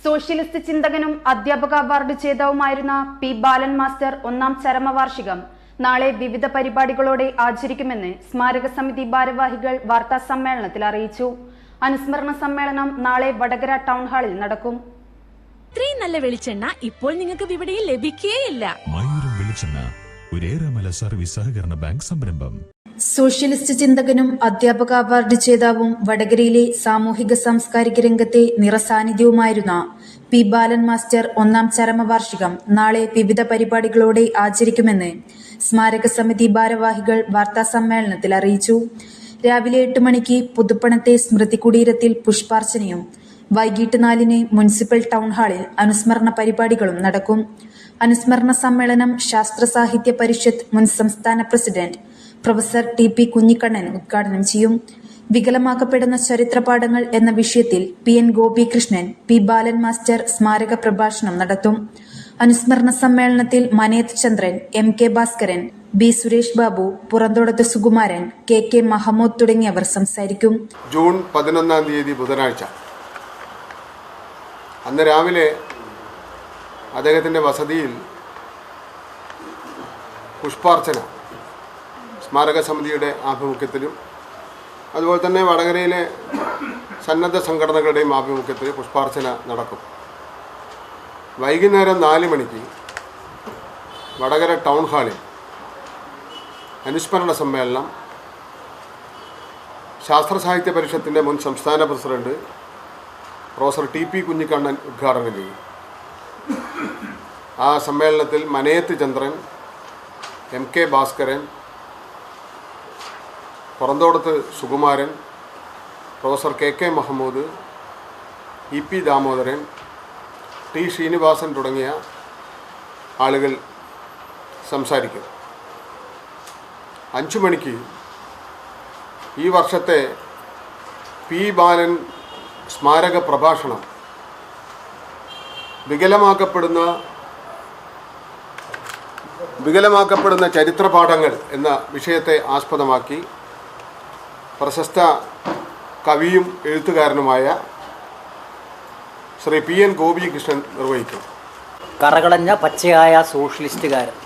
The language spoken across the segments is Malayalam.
സോഷ്യലിസ്റ്റ് ചിന്തകനും അധ്യാപക അവാർഡ് ജേതാവുമായിരുന്ന പി ബാലൻ മാസ്റ്റർ ഒന്നാം ചരമവാർഷികം നാളെ വിവിധ പരിപാടികളോടെ ആചരിക്കുമെന്ന് സ്മാരക സമിതി ഭാരവാഹികൾ വാർത്താ സമ്മേളനത്തിൽ അറിയിച്ചു. അനുസ്മരണ സമ്മേളനം നാളെ വടകര ടൗൺ ഹാളിൽ നടക്കും. ഇത്രയും നല്ല വെളിച്ചെണ്ണ ഇപ്പോൾ നിങ്ങൾക്ക് വിപണിയിൽ ലഭിക്കുകയില്ല. സർവീസ് സഹകരണ ബാങ്ക് സംരംഭം. സോഷ്യലിസ്റ്റ് ചിന്തകനും അധ്യാപക അവാർഡ് ജേതാവും വടകരയിലെ സാമൂഹിക സാംസ്കാരിക രംഗത്തെ നിറസാന്നിധ്യവുമായിരുന്ന പി ബാലൻ മാസ്റ്റർ ഒന്നാം ചരമവാർഷികം നാളെ വിവിധ പരിപാടികളോടെ ആചരിക്കുമെന്ന് സ്മാരക സമിതി ഭാരവാഹികൾ വാർത്താ സമ്മേളനത്തിൽ അറിയിച്ചു. രാവിലെ 8 മണിക്ക് പുതുപ്പണത്തെ സ്മൃതി കുടീരത്തിൽ പുഷ്പാർച്ചനയും വൈകിട്ട് 4-ന് മുനിസിപ്പൽ ടൗൺ ഹാളിൽ അനുസ്മരണ പരിപാടികളും നടക്കും. അനുസ്മരണ സമ്മേളനം ശാസ്ത്ര സാഹിത്യ പരിഷത്ത് മുൻ സംസ്ഥാന പ്രസിഡന്റ് പ്രൊഫസർ TP കുഞ്ഞിക്കണ്ണൻ ഉദ്ഘാടനം ചെയ്യും. വികലമാക്കപ്പെടുന്ന ചരിത്രപാഠങ്ങൾ എന്ന വിഷയത്തിൽ PN ഗോപികൃഷ്ണൻ പി ബാലൻ മാസ്റ്റർ സ്മാരക പ്രഭാഷണം നടത്തും. അനുസ്മരണ സമ്മേളനത്തിൽ മനേത് ചന്ദ്രൻ, MK Bhaskaran, B Suresh Babu, Puranthodath Sukumaran, KK Mahmood തുടങ്ങിയവർ സംസാരിക്കും. ജൂൺ 11-ാം തീയതി ബുധനാഴ്ച അന്ന് രാവിലെ അദ്ദേഹത്തിൻ്റെ വസതിയിൽ പുഷ്പാർച്ചന സ്മാരക സമിതിയുടെ ആഭിമുഖ്യത്തിലും അതുപോലെ തന്നെ വടകരയിലെ സന്നദ്ധ സംഘടനകളുടെയും ആഭിമുഖ്യത്തിൽ പുഷ്പാർച്ചന നടക്കും. വൈകുന്നേരം 4 മണിക്ക് വടകര ടൗൺ ഹാളിൽ അനുസ്മരണ സമ്മേളനം ശാസ്ത്ര സാഹിത്യ പരിഷത്തിൻ്റെ മുൻ സംസ്ഥാന പ്രസിഡന്റ് പ്രൊഫസർ TP കുഞ്ഞിക്കണ്ണൻ ഉദ്ഘാടനം ചെയ്യും. ആ സമ്മേളനത്തിൽ Maneth Chandran, MK Bhaskaran, Puranthodath Sukumaran, professor KK Mahmood, EP Damodaran, T Srinivasan തുടങ്ങിയ ആളുകൾ സംസാരിക്കും. 5 മണിക്ക് ഈ വർഷത്തെ പി ബാലൻ സ്മാരക പ്രഭാഷണം വികലമാക്കപ്പെടുന്ന ചരിത്രപാഠങ്ങൾ എന്ന വിഷയത്തെ ആസ്പദമാക്കി പ്രശസ്ത കവിയും എഴുത്തുകാരനുമായ ശ്രീ PN ഗോപികൃഷ്ണൻ നിർവഹിക്കും. കറകളഞ്ഞ പച്ചയായ സോഷ്യലിസ്റ്റുകാരൻ,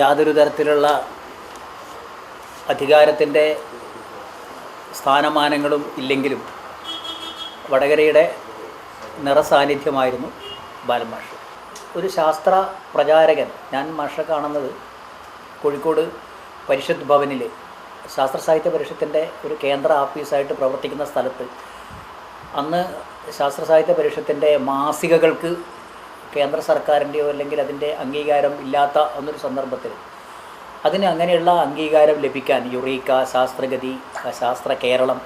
യാതൊരു തരത്തിലുള്ള അധികാരത്തിൻ്റെ സ്ഥാനമാനങ്ങളും ഇല്ലെങ്കിലും വടകരയുടെ നിറസാന്നിധ്യമായിരുന്നു ബാലൻ മാഷ്. ഒരു ശാസ്ത്ര പ്രചാരകൻ. ഞാൻ മാഷെ കാണുന്നത് കോഴിക്കോട് പരിഷത്ത് ഭവനിൽ ശാസ്ത്ര സാഹിത്യ പരിഷത്തിൻ്റെ ഒരു കേന്ദ്ര ഓഫീസായിട്ട് പ്രവർത്തിക്കുന്ന സ്ഥലത്ത് അന്ന് ശാസ്ത്ര സാഹിത്യ പരിഷത്തിൻ്റെ മാസികകൾക്ക് കേന്ദ്ര സർക്കാരിൻ്റെയോ അല്ലെങ്കിൽ അതിൻ്റെ അംഗീകാരം ഇല്ലാത്ത ഒന്നൊരു സന്ദർഭത്തിൽ അതിന് അങ്ങനെയുള്ള അംഗീകാരം ലഭിക്കാൻ യുറീക്ക, ശാസ്ത്രഗതി, ശാസ്ത്ര കേരളം,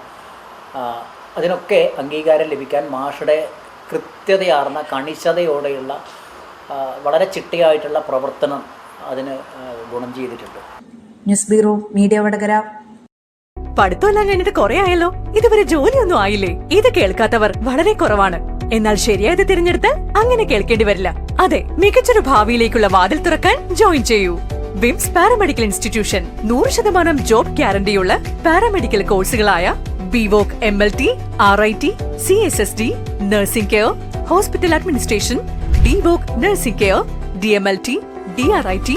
അതിനൊക്കെ അംഗീകാരം ലഭിക്കാൻ മാഷയുടെ കൃത്യതയാർന്ന കണിശതയോടെയുള്ള വളരെ ചിട്ടയായിട്ടുള്ള പ്രവർത്തനം അതിന് ഗുണം ചെയ്തിട്ടുണ്ട്. News bureau media Vadakara. പഠിത്തമെല്ലാം കഴിഞ്ഞിട്ട് കുറെ ആയല്ലോ, ഇതുവരെ ജോലിയൊന്നും ആയില്ലേ? ഇത് കേൾക്കാത്തവർ വളരെ കുറവാണ്. എന്നാൽ ശരിയായത് തിരഞ്ഞെടുത്താൽ അങ്ങനെ കേൾക്കേണ്ടി വരില്ല. അതെ, മികച്ചൊരു ഭാവിയിലേക്കുള്ള വാതിൽ തുറക്കാൻ ജോയിൻ ചെയ്യൂ. വിംസ് പാരാമെഡിക്കൽ ഇൻസ്റ്റിറ്റ്യൂഷൻ 100% ജോബ് ഗ്യാരണ്ടിയുള്ള പാരാമെഡിക്കൽ കോഴ്സുകളായ BVoc MLT, RIT, CSSD, nursing care, hospital administration, DVoc nursing care, DMLT, DRIT,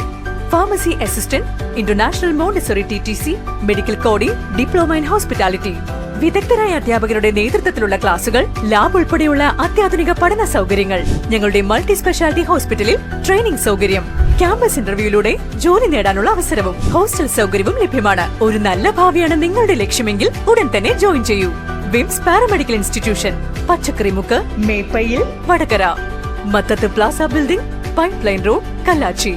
pharmacy assistant, international Montessori TTC, medical coding, diploma in hospitality. വിദഗ്ധരായ അധ്യാപകരുടെ നേതൃത്വത്തിലുള്ള ക്ലാസുകൾ, ലാബ് ഉൾപ്പെടെയുള്ള അത്യാധുനിക പഠന സൗകര്യങ്ങൾ. ഞങ്ങളുടെ മൾട്ടി സ്പെഷ്യാലിറ്റി ഹോസ്പിറ്റലിൽ ട്രെയിനിംഗ് സൗകര്യം, ക്യാമ്പസ് ഇന്റർവ്യൂയിലൂടെ ജോലി നേടാനുള്ള അവസരവും ഹോസ്റ്റൽ സൗകര്യവും ലഭ്യമാണ്. ഒരു നല്ല ഭാവിയാണ് നിങ്ങളുടെ ലക്ഷ്യമെങ്കിൽ ഉടൻ തന്നെ ജോയിൻ ചെയ്യൂ. VIMS paramedical institution, Pachakkarimukku, Meppayil, Vadakara. Mathath plaza building, pipeline road, Kallachi.